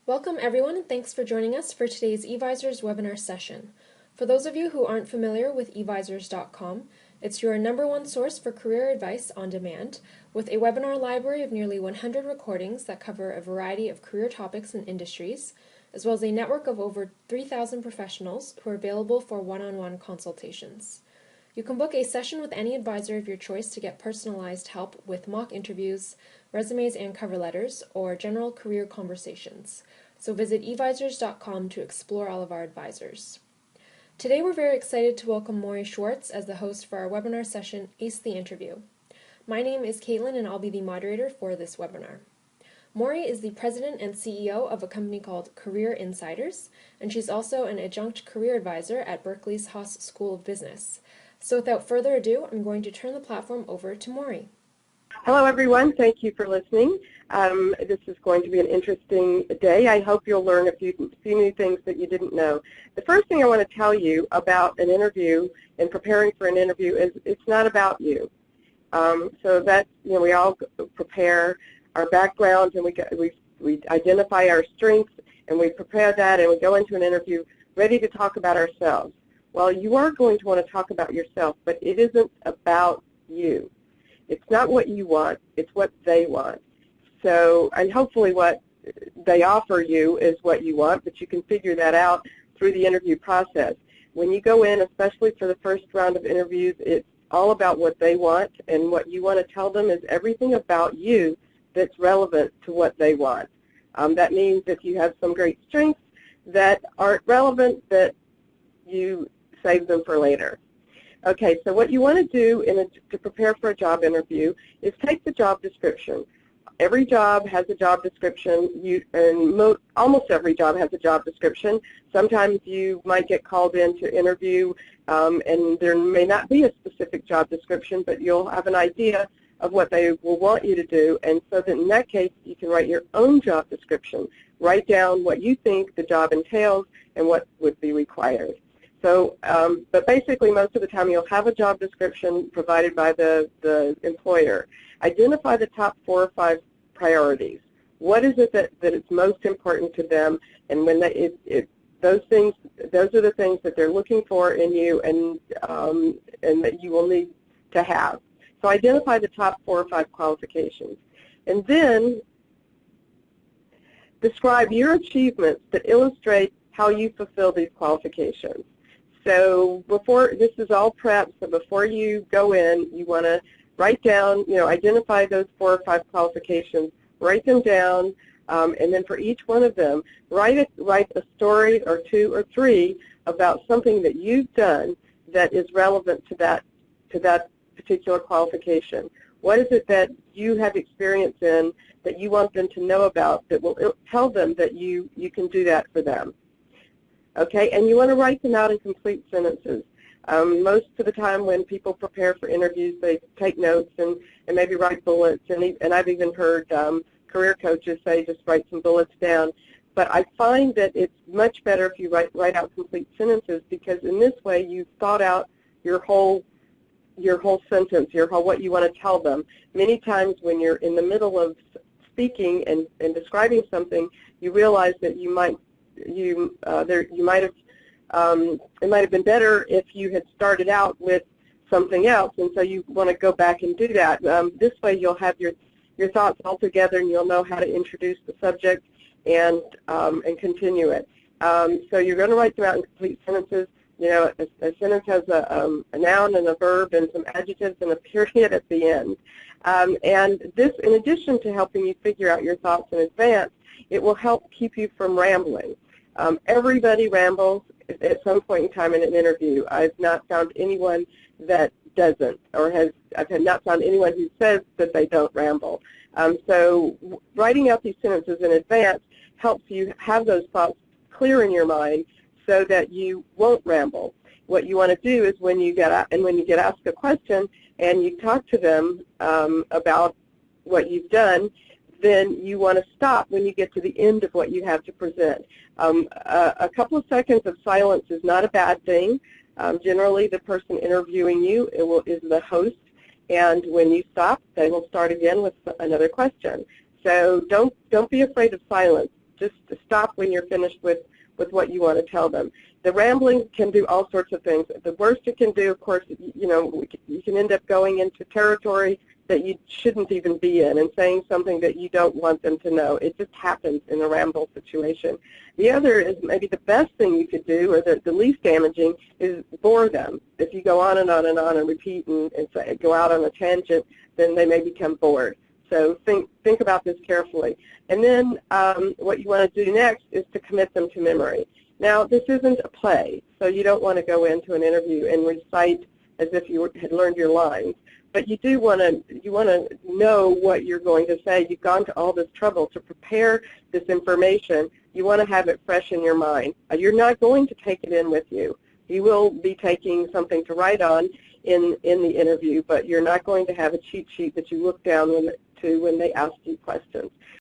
Welcome everyone and thanks for joining us for today's eVisors webinar session. For those of you who aren't familiar with eVisors.com, it's your #1 source for career advice on demand, with a webinar library of nearly 100 recordings that cover a variety of career topics and industries, as well as a network of over 3,000 professionals who are available for one-on-one consultations. You can book a session with any advisor of your choice to get personalized help with mock interviews, resumes and cover letters, or general career conversations. So visit eVisors.com to explore all of our advisors. Today we're very excited to welcome Mauri Schwartz as the host for our webinar session, Ace the Interview. My name is Caitlin and I'll be the moderator for this webinar. Mauri is the president and CEO of a company called Career Insiders, and she's also an adjunct career advisor at Berkeley's Haas School of Business. So without further ado, I'm going to turn the platform over to Mauri. Hello everyone, thank you for listening. This is going to be an interesting day. I hope you'll learn a few new things that you didn't know. The first thing I want to tell you about an interview and preparing for an interview is it's not about you. So that, we all prepare our background and we identify our strengths and we prepare that and we go into an interview ready to talk about ourselves. Well, you are going to want to talk about yourself, but it isn't about you. It's not what you want, it's what they want. So, and hopefully what they offer you is what you want, but you can figure that out through the interview process. When you go in, especially for the first round of interviews, it's all about what they want, and what you want to tell them is everything about you that's relevant to what they want. That means if you have some great strengths that aren't relevant, that you save them for later. Okay, so what you want to do to prepare for a job interview is take the job description. Every job has a job description, almost every job has a job description. Sometimes you might get called in to interview and there may not be a specific job description, but you'll have an idea of what they will want you to do, and so that in that case you can write your own job description. Write down what you think the job entails and what would be required. So, but basically most of the time you'll have a job description provided by the employer. Identify the top 4 or 5 priorities. What is it that is most important to them, and when those are the things that they're looking for in you and that you will need to have. So identify the top 4 or 5 qualifications. And then describe your achievements that illustrate how you fulfill these qualifications. So this is all prep, so before you go in, you want to write down, identify those 4 or 5 qualifications, write them down, and then for each one of them, write a story or 2 or 3 about something that you've done that is relevant to that particular qualification. What is it that you have experience in that you want them to know about that will tell them that you can do that for them? Okay, and you want to write them out in complete sentences. Most of the time when people prepare for interviews, they take notes and maybe write bullets, and I've even heard career coaches say just write some bullets down. But I find that it's much better if you write out complete sentences, because in this way you've thought out your whole sentence, what you want to tell them. Many times when you're in the middle of speaking and describing something, you realize that it might have been better if you had started out with something else, and so you want to go back and do that. This way you'll have your thoughts all together, and you'll know how to introduce the subject and continue it. So you're going to write them out in complete sentences. A sentence has a noun and a verb and some adjectives and a period at the end. And this, in addition to helping you figure out your thoughts in advance, it will help keep you from rambling. Everybody rambles at some point in time in an interview. I've not found anyone that doesn't, or I've not found anyone who says that they don't ramble. So writing out these sentences in advance helps you have those thoughts clear in your mind so that you won't ramble. What you want to do is when you get asked a question and you talk to them about what you've done, then you want to stop when you get to the end of what you have to present. A couple of seconds of silence is not a bad thing. Generally, the person interviewing you is the host, and when you stop, they will start again with another question. So don't be afraid of silence. just stop when you're finished with what you want to tell them. The rambling can do all sorts of things. The worst it can do, of course, you can end up going into territory that you shouldn't even be in and saying something that you don't want them to know. It just happens in a ramble situation. The other is maybe the best thing you could do, or the least damaging, is bore them. If you go on and on and on and repeat and say, go out on a tangent, then they may become bored. So think about this carefully. And then what you want to do next is to commit them to memory. Now, this isn't a play, so you don't want to go into an interview and recite as if you had learned your lines. But you do want to know what you're going to say. You've gone to all this trouble to prepare this information. You want to have it fresh in your mind. You're not going to take it in with you. You will be taking something to write on in the interview, but you're not going to have a cheat sheet that you look down to when they ask you questions.